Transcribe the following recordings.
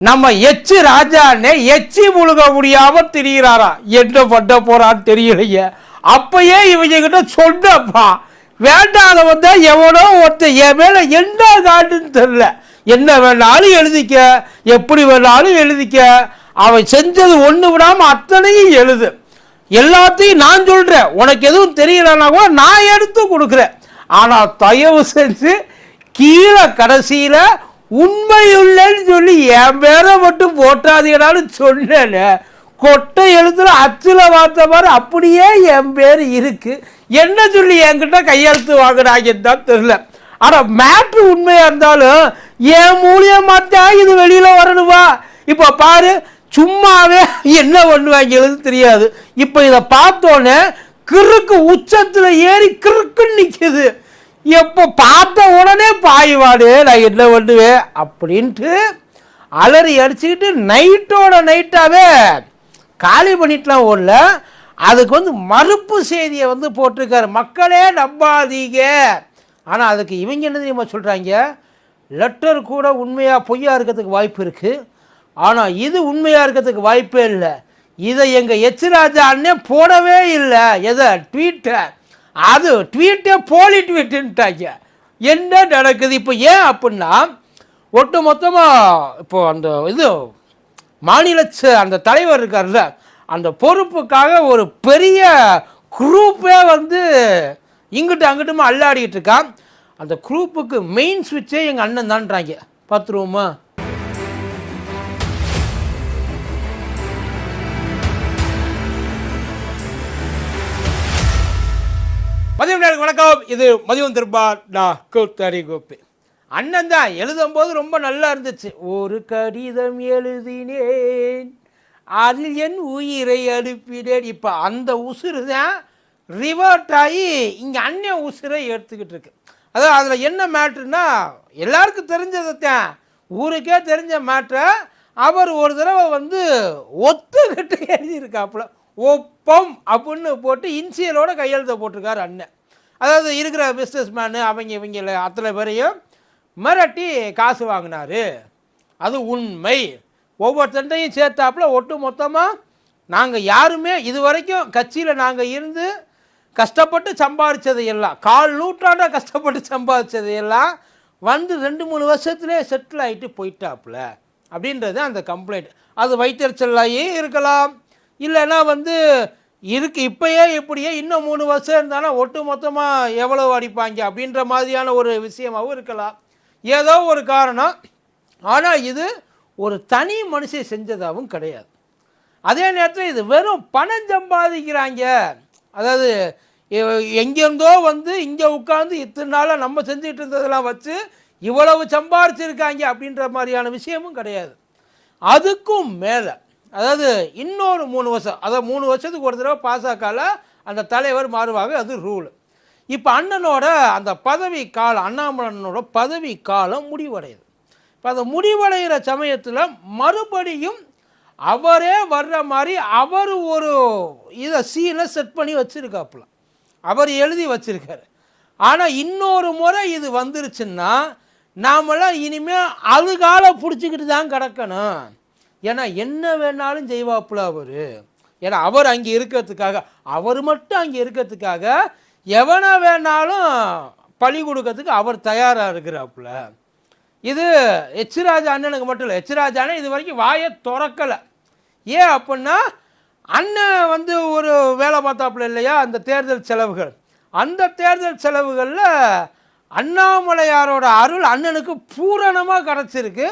நம்ம எச்சு ராஜானே எச்சி முழுக முடியாம திரிகிறாரா, என்ன பண்ண போறான்னு தெரியலைங்க. அப்பயே இவங்க கிட்ட சொன்னப்பா, வேண்டாதவன் தான் எவனோ ஒருத்தன் என் மேல என்ன காட்டுன்னு தெரியல, என்ன வேணாலும் எழுதிக்க, எப்படி வேணாலும் எழுதிக்க, அவன் செஞ்சது ஒண்ணு விடாம அத்தனையும் எழுது, எல்லாத்தையும் நான் சொல்றேன், உனக்கு எதுவும் தெரியலன்னா கூட நான் எடுத்து கொடுக்குறேன், ஆனா தயவு செஞ்சு கீழே கடைசியில உண்மையுள்ளன்னு சொல்லி என் பேரை மட்டும் போட்டாதீங்கன்னு சொன்னேன். கொட்டை எழுத்துல அச்சுல பார்த்த மாதிரி அப்படியே என் பேர் இருக்கு, என்ன சொல்லி என்கிட்ட கையெழுத்து வாங்கினாங்கன்னு தான் தெரியல. ஆனா மேட்ரு உண்மையா இருந்தாலும் என் மூலியமாத்தான் இது வெளியில வரணுமா? இப்ப பாரு, சும்மாவே என்ன பண்ணுவாங்க தெரியாது. இப்ப இதை பார்த்தோன்னே கிறுக்கு உச்சத்துல ஏறி கிறுக்குன்னு நிக்குது. எப்போ பார்த்த உடனே பாய்வாடு நான் என்ன பண்ணுவேன் அப்படின்ட்டு அலறி அடிச்சுக்கிட்டு நைட்டோட நைட்டாவே காலி பண்ணிட்டுலாம் ஓடல. அதுக்கு மறுப்பு செய்தியை போட்டிருக்காரு, மக்களே நம்பாதீங்க. ஆனால் அதுக்கு இவங்க என்ன தெரியுமா சொல்கிறாங்க, லெட்டர் கூட உண்மையாக பொய்யா இருக்கிறதுக்கு வாய்ப்பு இருக்குது, ஆனால் இது உண்மையாக இருக்கிறதுக்கு வாய்ப்பே இல்லை, இதை எங்கள் எச் ராஜா அண்ணே போடவே இல்லை, எதை ட்வீட்டை, அது ட்வீட்டே போலி ட்வீட்டுன்ட்டாங்க. என்ன நடக்குது இப்போ? ஏன் அப்படின்னா ஒட்டு மொத்தமாக இப்போ அந்த இது மாநில அந்த தலைவர் இருக்கார்ல, அந்த பொறுப்புக்காக ஒரு பெரிய குரூப்பே இங்கிட்டு அங்கிட்டுமா அல்லாடிக்கிட்டு இருக்கான். அந்த குரூப்புக்கு மெயின் ஸ்விட்சே எங்கள் அண்ணன் தான்றாங்க. பார்த்துருவோமா? மதியம் நேரம் வணக்கம். இது மதியம் திருப்பா, நான் கூத்தடி கோப்பி. அண்ணன் தான் எழுதும்போது ரொம்ப நல்லா இருந்துச்சு. ஒரு கடிதம் எழுதினேன், அதில் என் உயிரை அனுப்பினேன். இப்போ அந்த உசுறு தான் ரிவர்ட் ஆகி இங்கே அண்ணன் உசுரை எடுத்துக்கிட்டு இருக்கு. அதாவது அதில் என்ன மேட்ருன்னா, எல்லாருக்கும் தெரிஞ்சதைத்தான், ஊருக்கே தெரிஞ்ச மேட்ரை அவர் ஒரு தடவை ஒத்துக்கிட்டு எழுதியிருக்காப்புல, ஒப்பம் அப்படின்னு போட்டு இன்சியலோட கையெழுத்த போட்டிருக்காரு அண்ணன். அதாவது இருக்கிற பிஸ்னஸ் மேனு அவங்க இவங்கள அத்தனை பேரையும் மிரட்டி காசு வாங்கினாரு, அது உண்மை. ஒவ்வொருத்தண்டையும் சேர்த்தாப்புல ஒட்டு மொத்தமாக நாங்கள் யாருமே இது வரைக்கும் கட்சியில் நாங்கள் இருந்து கஷ்டப்பட்டு சம்பாதிச்சதையெல்லாம், 4 நூற்றாண்டாக கஷ்டப்பட்டு சம்பாதிச்சதையெல்லாம் 2-3 வருஷத்துலேயே செட்டில் ஆகிட்டு போயிட்டாப்புல அப்படின்றது அந்த கம்ப்ளைண்ட். அது வைத்தறிச்சலாகி இருக்கலாம், இல்லைன்னா இருக்கு இப்பயே இப்படியே இன்னும் 3 வருஷம் இருந்தாலும் ஒட்டு மொத்தமாக எவ்வளவு அடிப்பாங்க அப்படின்ற மாதிரியான ஒரு விஷயமாகவும் இருக்கலாம், ஏதோ ஒரு காரணம். ஆனால் இது ஒரு தனி மனுஷன் செஞ்சதாகவும் கிடையாது. அதே நேரத்தில் இது வெறும் பணம் சம்பாதிக்கிறாங்க, அதாவது எங்கேருந்தோ இங்கே உட்காந்து இத்தனை நாளாக நம்ம செஞ்சுட்டு இருந்ததெல்லாம் வச்சு இவ்வளவு சம்பாதிச்சிருக்காங்க அப்படின்ற மாதிரியான விஷயமும் கிடையாது. அதுக்கும் மேலே அதாவது இன்னொரு 3 வருஷம், அதாவது 3 வருஷத்துக்கு ஒரு தடவை பாசகால அந்த தலைவர் மாறுவாங்க, அது ரூல். இப்போ அண்ணனோட அந்த பதவி காலம், அண்ணாமலனோட பதவி காலம் முடிவடையுது. இப்போ அந்த முடிவடைகிற சமயத்தில் மறுபடியும் அவரே வர்ற மாதிரி அவர் ஒரு இதை சீனை செட் பண்ணி வச்சுருக்காப்புல, அவர் எழுதி வச்சுருக்காரு. ஆனால் இன்னொரு முறை இது வந்துருச்சுன்னா நாமெல்லாம் இனிமேல் அதுகால பிடிச்சிக்கிட்டு தான் கிடக்கணும். ஏன்னா என்ன வேணாலும் செய்வாப்புல அவர். ஏன்னா அவர் அங்கே இருக்கிறதுக்காக, அவர் மட்டும் அங்கே இருக்கிறதுக்காக எவனை வேணாலும் பழி கொடுக்கறதுக்கு அவர் தயாராக இருக்கிறாப்புல. இது எச் ராஜா அண்ணனுக்கு மட்டும் இல்லை, எச் ராஜானே இது வரைக்கும் வாயை திறக்கலை. ஏன் அப்படின்னா அண்ணன் ஒரு வேலை பார்த்தாப்புல இல்லையா, அந்த தேர்தல் செலவுகள், அந்த தேர்தல் செலவுகளில் அண்ணாமலையாரோட அருள் அண்ணனுக்கு பூரணமாக கிடச்சிருக்கு.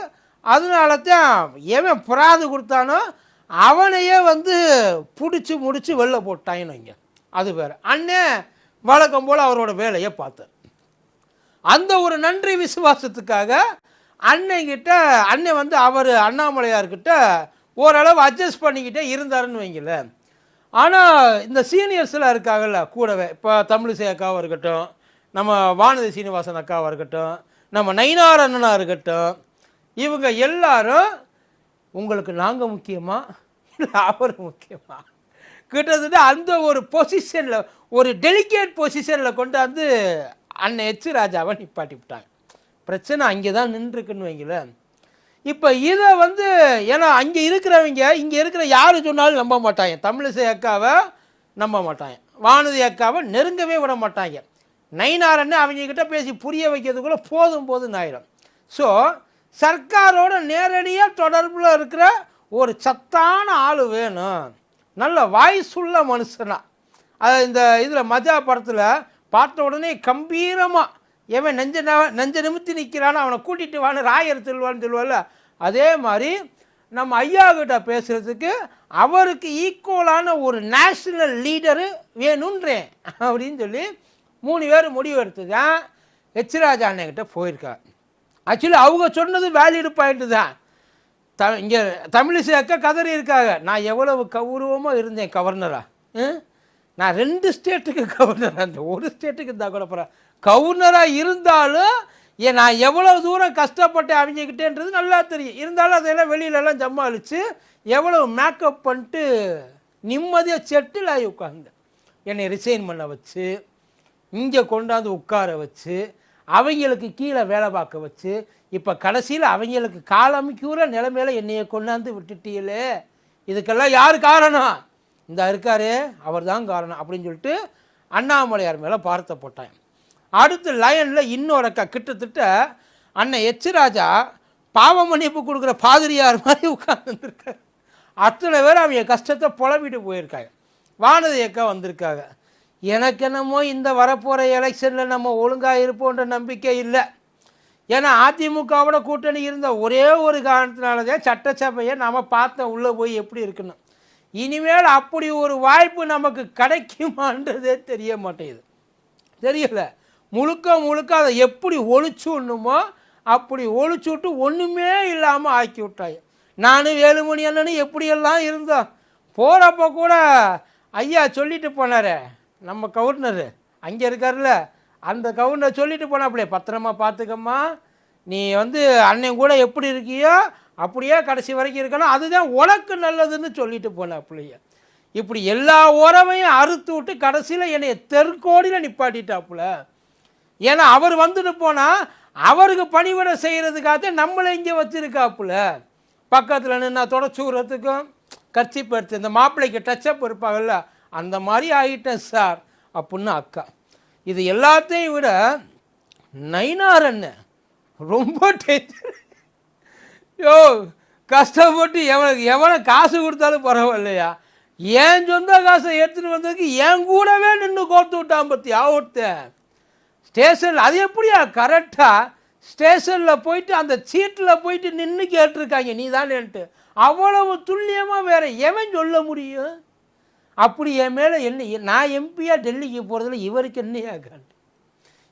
அதனால தான் எவன் பிராது கொடுத்தானோ அவனையே பிடிச்சி முடிச்சு வெளில போட்டாயின்னு வைங்க. அது வேறு. அண்ணன் வழக்கம் போல் அவரோட வேலையை பார்த்தார். அந்த ஒரு நன்றி விசுவாசத்துக்காக அண்ணன்கிட்ட அண்ணன் அவர் அண்ணாமலையார்கிட்ட ஓரளவு அட்ஜஸ்ட் பண்ணிக்கிட்டே இருந்தாருன்னு வைங்கள. ஆனால் இந்த சீனியர்ஸ்லாம் இருக்காங்கல்ல கூடவே, இப்போ தமிழிசை அக்காவாக இருக்கட்டும், நம்ம வானதி சீனிவாசன் அக்காவாக இருக்கட்டும், நம்ம நயினார் அண்ணனாக இருக்கட்டும், இவங்க எல்லாரும் உங்களுக்கு நாங்கள் முக்கியமா இல்லை அவர் முக்கியமா, கிட்டத்தட்ட அந்த ஒரு பொசிஷனில், ஒரு டெலிகேட் பொசிஷனில் கொண்டு அண்ணன் எச் ராஜாவை நிப்பாட்டி விட்டாங்க. பிரச்சனை அங்கே தான் நின்றுருக்குன்னு வைங்களேன். இப்போ இதை வந்து ஏன்னா அங்கே இருக்கிறவங்க இங்கே இருக்கிற யார் சொன்னாலும் நம்ப மாட்டாங்க. தமிழிசை அக்காவை நம்ப மாட்டாங்க, வானதி அக்காவை நெருங்கவே விட மாட்டாங்க. நயினாரன்னு அவங்கக்கிட்ட பேசி புரிய வைக்கிறதுக்குள்ளே போதும்னு ஆயிடும். ஸோ சர்க்காரோட நேரடியாக தொடர்பில் இருக்கிற ஒரு சத்தான ஆள் வேணும், நல்ல வாய்ஸுள்ள மனுஷனா. அது இந்த இதில் மஜா படத்தில் பார்த்த உடனே கம்பீரமாக எவன் நெஞ்ச நிமித்தி நிற்கிறான்னு அவனை கூட்டிகிட்டு வான்னு ராயர் சொல்வான்னு சொல்லுவாள்ல, அதே மாதிரி நம்ம ஐயா கிட்ட பேசுகிறதுக்கு அவருக்கு ஈக்குவலான ஒரு நேஷ்னல் லீடரு வேணுன்றேன் அப்படின்னு சொல்லி 3 பேர் முடிவு எடுத்து தான் ராஜா அண்ணன்கிட்ட போயிருக்காங்க. ஆக்சுவலி அவங்க சொன்னது வேலிடு பாயிண்ட்டு தான். இங்கே தமிழிசை அக்கா கதறி இருக்காங்க, நான் எவ்வளவு கௌரவமாக இருந்தேன் கவர்னரா, நான் 2 ஸ்டேட்டுக்கு கவர்னராக இருந்தேன், ஒரு ஸ்டேட்டுக்கு இருந்தால் கூட போகிறேன், கவர்னராக இருந்தாலும் நான் எவ்வளோ தூரம் கஷ்டப்பட்டேன் அவங்கக்கிட்டேன்றது நல்லா தெரியும். இருந்தாலும் அதையெல்லாம் வெளியிலலாம் சமாளித்து எவ்வளோ மேக்கப் பண்ணிட்டு நிம்மதியாக செட்டில் ஆகி உட்காந்து என்னை ரிசைன் பண்ண வச்சு இங்கே கொண்டாந்து உட்கார வச்சு அவங்களுக்கு கீழே வேலை பார்க்க வச்சு இப்போ கடைசியில் அவங்களுக்கு காலமிக்கூற நிலைமையில என்னையை கொண்டாந்து விட்டுட்டீங்களே, இதுக்கெல்லாம் யார் காரணம்? இந்த இருக்காரு அவர் தான் காரணம் அப்படின்னு சொல்லிட்டு அண்ணாமலையார் மேலே பார்த்த போட்டாங்க. அடுத்து லைனில் இன்னொரு அக்கா கிட்டத்தட்ட அண்ணன் ராஜா பாவ மன்னிப்பு கொடுக்குற பாதிரியார் மாதிரி உட்கார்ந்துருக்காரு. அத்தனை பேர் அவங்க கஷ்டத்தை புலம்பிட்டு போயிருக்காங்க. வானதி அக்கா வந்திருக்காங்க, எனக்கு என்னமோ இந்த வரப்போகிற எலெக்ஷனில் நம்ம ஒழுங்காக இருப்போன்ற நம்பிக்கை இல்லை. ஏன்னா அதிமுகவோட கூட்டணி இருந்த ஒரே ஒரு காரணத்தினால தான் சட்டசபையை நம்ம பார்த்தோம் உள்ளே போய் எப்படி இருக்கணும். இனிமேல் அப்படி ஒரு வாய்ப்பு நமக்கு கிடைக்குமான்றதே தெரிய மாட்டேங்குது, தெரியலை. முழுக்க அதை எப்படி ஒழிச்சுடணுமோ அப்படி ஒழிச்சு விட்டு ஒன்றுமே இல்லாமல் ஆக்கி விட்டாங்க. நானும் வேலுமணி அண்ணனும் எப்படியெல்லாம் இருந்தோம். போகிறப்ப கூட ஐயா சொல்லிட்டு போனார், நம்ம கவர்னரு அங்கே இருக்கார்ல, அந்த கவர்னர் சொல்லிட்டு போனாப்பிலே, பத்திரமா பார்த்துக்கம்மா, நீ வந்து அண்ணன் கூட எப்படி இருக்கியோ அப்படியே கடைசி வரைக்கும் இருக்கணும், அதுதான் உனக்கு நல்லதுன்னு சொல்லிட்டு போனாப்பிள்ளைய. இப்படி எல்லா உறவையும் அறுத்து விட்டு கடைசியில் என்னை தெற்கோடியில் நிப்பாட்டிட்டாப்புல. ஏன்னா அவர் வந்துட்டு போனால் அவருக்கு பணிவிடை செய்கிறதுக்காக நம்மளை இங்கே வச்சுருக்காப்புல. பக்கத்தில் நின்று தொடச்சி விடுறதுக்கும் கர்ச்சிப் எடுத்து இந்த மாப்பிள்ளைக்கு டச்சப் இருப்பாங்கல்ல, அந்த மாதிரி ஆகிட்டேன் சார் அப்படின்னு அக்கா. இது எல்லாத்தையும் விட நயினார் அண்ணன் ரொம்ப டேஞ்சர். யோ கஷ்டப்பட்டு எவனை காசு கொடுத்தாலும் பரவாயில்லையா, ஏன் சொந்த காசை எடுத்துகிட்டு வந்ததுக்கு என் கூடவே நின்று கோர்த்து விட்டான் பற்றி ஒருத்தன் ஸ்டேஷனில். அது எப்படியா கரெக்டாக ஸ்டேஷனில் போயிட்டு அந்த சீட்டில் போயிட்டு நின்று கேட்டிருக்காங்க நீ தானேன்ட்டு, அவ்வளவு துல்லியமாக வேற எவன் சொல்ல முடியும்? அப்படி என் மேலே என்ன, நான் எம்பியாக டெல்லிக்கு போகிறதுல இவருக்கு என்னையா காட்டு?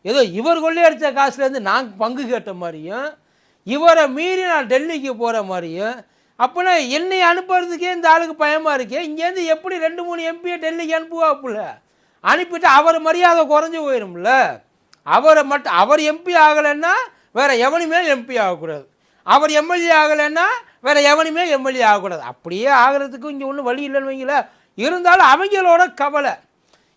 ஏதோ இவர் கொள்ளையடித்த காசுலேருந்து நான் பங்கு கேட்ட மாதிரியும் இவரை மீறி நான் டெல்லிக்கு போகிற மாதிரியும், அப்போனா என்னை அனுப்புறதுக்கே இந்த ஆளுக்கு பயமாக இருக்கே. இங்கேருந்து எப்படி 2-3 எம்பியை டெல்லிக்கு அனுப்புவாப்புல, அனுப்பிட்டு அவர் மரியாதை குறைஞ்சி போயிடும்ல. அவர் எம்பி ஆகலைன்னா வேறு எவனுமே எம்பி ஆகக்கூடாது, அவர் எம்எல்ஏ ஆகலைன்னா வேறு எவனுமே எம்எல்ஏ ஆகக்கூடாது. அப்படியே ஆகிறதுக்கு இங்கே ஒன்றும் வழி இல்லைன்னு வைங்கள. இருந்தாலும் அவங்களோட கவலை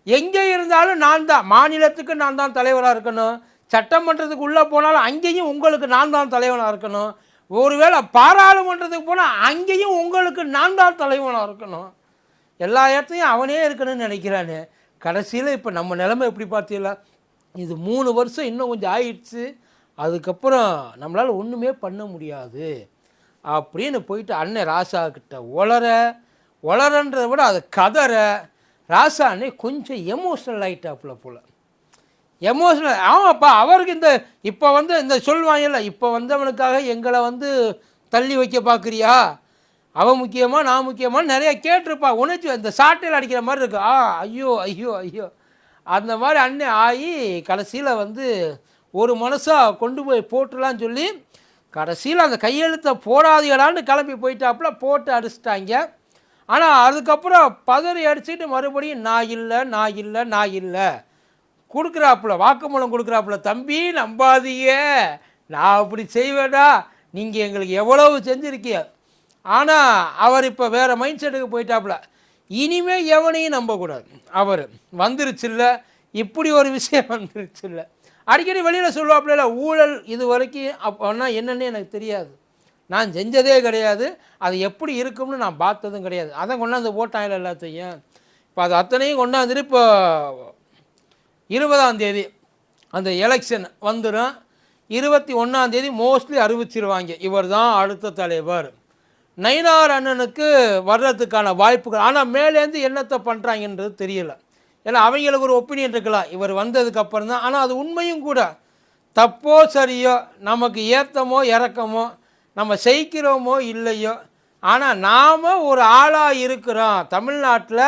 எங்கே இருந்தாலும் நான் தான் மாநிலத்துக்கு நான் தான் தலைவராக இருக்கணும், சட்டமன்றத்துக்கு உள்ளே போனாலும் அங்கேயும் உங்களுக்கு நான் தான் தலைவனாக இருக்கணும், ஒருவேளை பாராளுமன்றத்துக்கு போனால் அங்கேயும் உங்களுக்கு நான் தான் தலைவனாக இருக்கணும், எல்லா இடத்தையும் அவனே இருக்கணும்னு நினைக்கிறானே. கடைசியில் இப்போ நம்ம நிலைமை எப்படி பார்த்தீங்களா? இது 3 வருஷம் இன்னும் கொஞ்சம் ஆயிடுச்சு, அதுக்கப்புறம் நம்மளால் ஒன்றுமே பண்ண முடியாது அப்படின்னு போயிட்டு அண்ணன் ராசா கிட்ட ஒளரன்றதை விட அது கதற. ராசா அண்ணே கொஞ்சம் எமோஷ்னல் ஆகிட்டாப்புல போல். எமோஷ்னல் ஆமாப்பா, அவருக்கு இப்போ இந்த சொல்வாங்கல்ல, இப்போ வந்தவனுக்காக எங்களை தள்ளி வைக்க பார்க்குறியா, அவன் முக்கியமாக நான் முக்கியமாக நிறைய கேட்டிருப்பா. உணர்ச்சி இந்த சாட்டையில் அடிக்கிற மாதிரி இருக்கு. ஐயோ ஐயோ ஐயோ அந்த மாதிரி அண்ணன் ஆகி கடைசியில் ஒரு மனசாக கொண்டு போய் போட்டுலான்னு சொல்லி கடைசியில் அந்த கையெழுத்தை போடாதீங்களான்னு கிளம்பி போயிட்டாப்புல. போட்டு அடிச்சிட்டாங்க. ஆனால் அதுக்கப்புறம் பதறி அடிச்சுட்டு மறுபடியும் நான் இல்லை கொடுக்குறாப்புல, வாக்குமூலம் கொடுக்குறாப்புல. தம்பி நம்பாதீங்க, நான் அப்படி செய்வேடா, நீங்கள் எங்களுக்கு எவ்வளவு செஞ்சுருக்கீங்க. ஆனால் அவர் இப்போ வேறு மைண்ட் செட்டுக்கு போயிட்டாப்புல. இனிமேல் எவனையும் நம்பக்கூடாது. அவர் வந்துருச்சுல்ல, இப்படி ஒரு விஷயம் வந்துருச்சுல்ல. அடிக்கடி வெளியில் சொல்லுவாப்புல, ஊழல் இது வரைக்கும் அப்போன்னா என்னென்னு எனக்கு தெரியாது, நான் செஞ்சதே கிடையாது, அது எப்படி இருக்கும்னு நான் பார்த்ததும் கிடையாது. அதை கொண்டாந்து போட்டாங்க எல்லாத்தையும். இப்போ அது அத்தனையும் கொண்டாந்துட்டு இப்போ 20ஆம் தேதி அந்த எலெக்ஷன் வந்துடும். 21ஆம் தேதி மோஸ்ட்லி அறிவிச்சிருவாங்க இவர் தான் அடுத்த தலைவர். நயினார் அண்ணனுக்கு வர்றதுக்கான வாய்ப்புகள், ஆனால் மேலேருந்து என்னத்தை பண்ணுறாங்கன்றது தெரியல. ஏன்னா அவங்களுக்கு ஒரு ஒப்பீனியன் இருக்கலாம் இவர் வந்ததுக்கப்புறம் தான். ஆனால் அது உண்மையும் கூட. தப்போ சரியோ, நமக்கு ஏற்றமோ இறக்கமோ, நம்ம செய்கிறோமோ இல்லையோ, ஆனால் நாம் ஒரு ஆளாக இருக்கிறோம் தமிழ்நாட்டில்.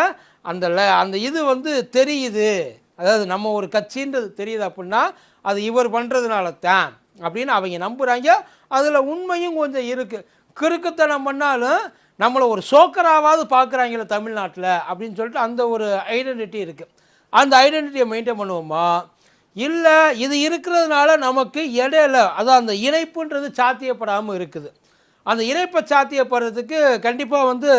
அந்த இது வந்து தெரியுது, அதாவது நம்ம ஒரு கட்சின்றது தெரியுது அப்படின்னா அது இவர் பண்ணுறதுனால தான் அப்படின்னு அவங்க நம்புகிறாங்க. அதில் உண்மையும் கொஞ்சம் இருக்குது. கிறுக்குத்தனம் பண்ணாலும் நம்மளை ஒரு சோக்கராவது பார்க்குறாங்களே தமிழ்நாட்டில் அப்படின்னு சொல்லிட்டு அந்த ஒரு ஐடென்டிட்டி இருக்குது. அந்த ஐடென்டிட்டியை மெயின்டைன் பண்ணுவோமா, இல்லை இது இருக்கிறதுனால நமக்கு இடையில அதான் அந்த இணைப்புன்றது சாத்தியப்படாமல் இருக்குது. அந்த இணைப்பை சாத்தியப்படுறதுக்கு கண்டிப்பாக வந்து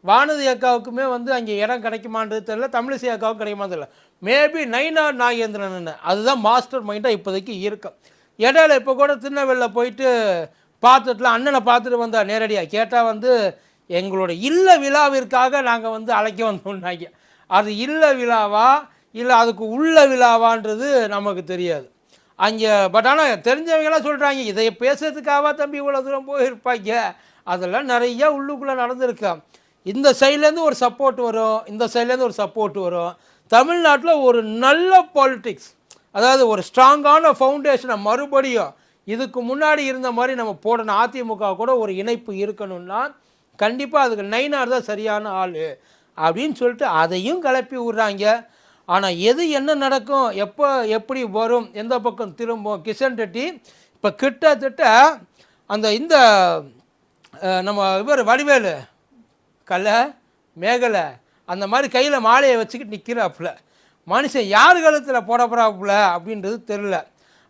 வானதி அக்காவுக்குமே வந்து அங்கே இடம் கிடைக்குமான்றது தெரியல, தமிழிசை அக்காவுக்கு கிடைக்குமா தெரியல. மேபி நயினார் நாகேந்திரன் அதுதான் மாஸ்டர் மைண்டாக இப்போதைக்கு இருக்கும். இடையில இப்போ கூட திருநெல்வேலியில் போயிட்டு பார்த்துட்டுலாம் அண்ணனை பார்த்துட்டு வந்தால் நேரடியாக கேட்டால் வந்து எங்களோட இல்ல விழாவிற்காக நாங்கள் வந்து அழைக்க வந்தோம்னாங்க. அது இல்ல விழாவா இல்லை அதுக்கு உள்ள விழாவான்றது நமக்கு தெரியாது அங்கே. பட் ஆனால் தெரிஞ்சவங்களாம் சொல்கிறாங்க இதை பேசுறதுக்காக தம்பி இவ்வளோ தூரம் போயிருப்பாங்க. அதெல்லாம் நிறையா உள்ளுக்குள்ளே நடந்திருக்கோம். இந்த சைட்லேருந்து ஒரு சப்போர்ட் வரும், இந்த சைட்லேருந்து ஒரு சப்போர்ட் வரும். தமிழ்நாட்டில் ஒரு நல்ல பாலிட்டிக்ஸ், அதாவது ஒரு ஸ்ட்ராங்கான ஃபவுண்டேஷனை மறுபடியும் இதுக்கு முன்னாடி இருந்த மாதிரி நம்ம போடணும். அதிமுக கூட ஒரு இணைப்பு இருக்கணும்னா கண்டிப்பாக அதுக்கு நயினார் தான் சரியான ஆள் அப்படின்னு சொல்லிட்டு அதையும் கிளப்பி விட்றாங்க. ஆனால் எது என்ன நடக்கும், எப்போ எப்படி வரும், எந்த பக்கம் திரும்பும், கிஷன் ரெட்டி இப்போ கிட்டத்தட்ட அந்த இந்த நம்ம இவர் வடிவேலு கலை மேகலை அந்த மாதிரி கையில் மாலையை வச்சுக்கிட்டு நிற்கிறாப்புல. மனுஷன் யார் கழுத்தில் போடப்படாப்புல அப்படின்றது தெரில.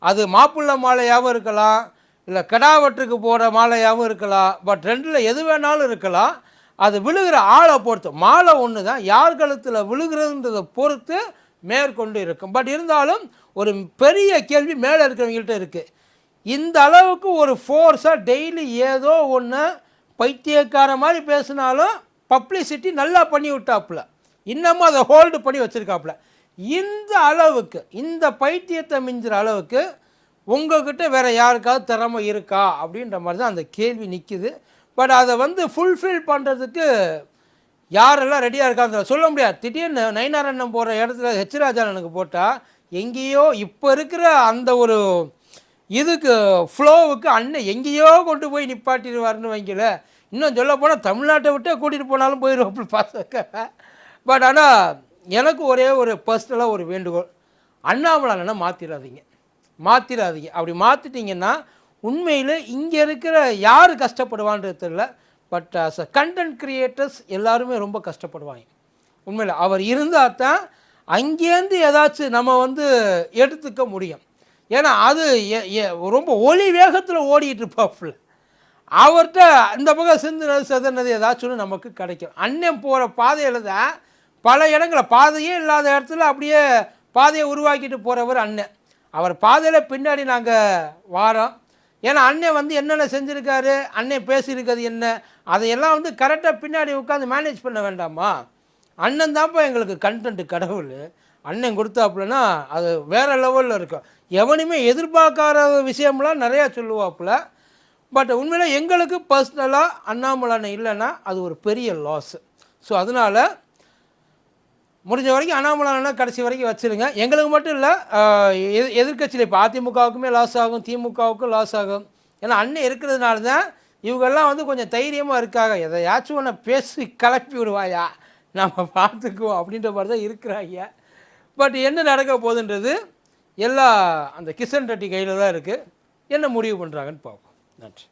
அது மாப்பிள்ளை மாலையாகவும் இருக்கலாம், இல்லை கடாவற்றுக்கு போகிற மாலையாகவும் இருக்கலாம். பட் ரெண்டில் எது வேணாலும் இருக்கலாம். அது விழுகிற ஆளை பொறுத்து, மாலை ஒன்று தான், யார் கழுத்தில் விழுகிறதுன்றதை பொறுத்து மேற்கொண்டு இருக்கும். பட் இருந்தாலும் ஒரு பெரிய கேள்வி மேலே இருக்கிறவங்கள்ட்ட இருக்குது. இந்த அளவுக்கு ஒரு ஃபோர்ஸாக டெய்லி ஏதோ ஒன்று பைத்தியக்கார மாதிரி பேசினாலும் பப்ளிசிட்டி நல்லா பண்ணி விட்டாப்புல, இன்னமும் அதை ஹோல்டு பண்ணி வச்சுருக்காப்புல. இந்த அளவுக்கு இந்த பைத்தியத்தை மிஞ்சுற அளவுக்கு உங்கள்கிட்ட வேறு யாருக்காவது திறமை இருக்கா அப்படின்ற மாதிரி தான் அந்த கேள்வி நிற்கிது. பட் அதை வந்து ஃபுல்ஃபில் பண்ணுறதுக்கு யாரெல்லாம் ரெடியாக இருக்காங்க சொல்ல முடியாது. திடீர்னு நயினார் அண்ணன் போகிற இடத்துல ஹெச் ராஜானனுக்கு போட்டால் எங்கேயோ இப்போ இருக்கிற அந்த ஒரு இதுக்கு ஃப்ளோவுக்கு அண்ணன் எங்கேயோ கொண்டு போய் நிப்பாட்டிடுவார்னு வைக்கல. இன்னும் சொல்ல போனால் தமிழ்நாட்டை விட்டே கூட்டிகிட்டு போனாலும் போயிடும் அப்படி பார்த்துக்க. பட் ஆனால் எனக்கு ஒரே ஒரு பர்சனலாக ஒரு வேண்டுகோள், அண்ணாமலை அண்ணனை மாற்றிடாதீங்க. அப்படி மாற்றிட்டிங்கன்னா உண்மையில் இங்கே இருக்கிற யார் கஷ்டப்படுவான்றது தெரியல. But as a content creators எல்லாருமே ரொம்ப கஷ்டப்படுவாங்க. உண்மையில் அவர் இருந்தால் தான் அங்கேருந்து ஏதாச்சும் நம்ம வந்து எடுத்துக்க முடியும். ஏன்னா அது ரொம்ப ஒளி வேகத்தில் ஓடிட்டு இருப்பாப்புல. அவர்கிட்ட இந்த பக்கம் சிந்துனது செதனது ஏதாச்சும் நமக்கு கிடைக்கும். அண்ணன் போகிற பாதையில் தான் பல இடங்களில் பாதையே இல்லாத இடத்துல அப்படியே பாதையை உருவாக்கிட்டு போகிறவர் அண்ணன். அவர் பாதையில் பின்னாடி நாங்கள் வாரோம். ஏன்னா அண்ணன் வந்து என்னென்ன செஞ்சுருக்காரு, அண்ணன் பேசியிருக்கிறது என்ன, அதையெல்லாம் வந்து கரெக்டாக பின்னாடி உட்காந்து மேனேஜ் பண்ண வேண்டாமா? அண்ணன் தான்ப்பா எங்களுக்கு கண்டென்ட் கடவுள். அண்ணன் கொடுத்தாப்புலன்னா அது வேறு லெவலில் இருக்கும். எவனுமே எதிர்பார்க்காத விஷயம்லாம் நிறையா சொல்லுவாப்புல. பட் உண்மையில் எங்களுக்கு பர்சனலாக அண்ணாமலை இல்லைன்னா அது ஒரு பெரிய லாஸ். ஸோ அதனால் முடிஞ்ச வரைக்கும் அண்ணாமலை கடைசி வரைக்கும் வச்சுருங்க. எங்களுக்கு மட்டும் இல்லை, எதிர்கட்சியில் இப்போ அதிமுகவுக்குமே லாஸ் ஆகும், திமுகவுக்கும் லாஸ் ஆகும். ஏன்னா அண்ணன் இருக்கிறதுனால தான் இவங்கெல்லாம் வந்து கொஞ்சம் தைரியமாக இருக்காங்க. எதையாச்சும் ஒன்று பேசி கிளப்பி விடுவாயா, நம்ம பார்த்துக்குவோம் அப்படின்ற மாதிரி தான் இருக்கிறாங்க. பட் என்ன நடக்க போகுதுன்றது எல்லாம் அந்த கிஷன் ரெட்டி கையில் தான் இருக்குது. என்ன முடிவு பண்ணுறாங்கன்னு பார்ப்போம். நன்றி.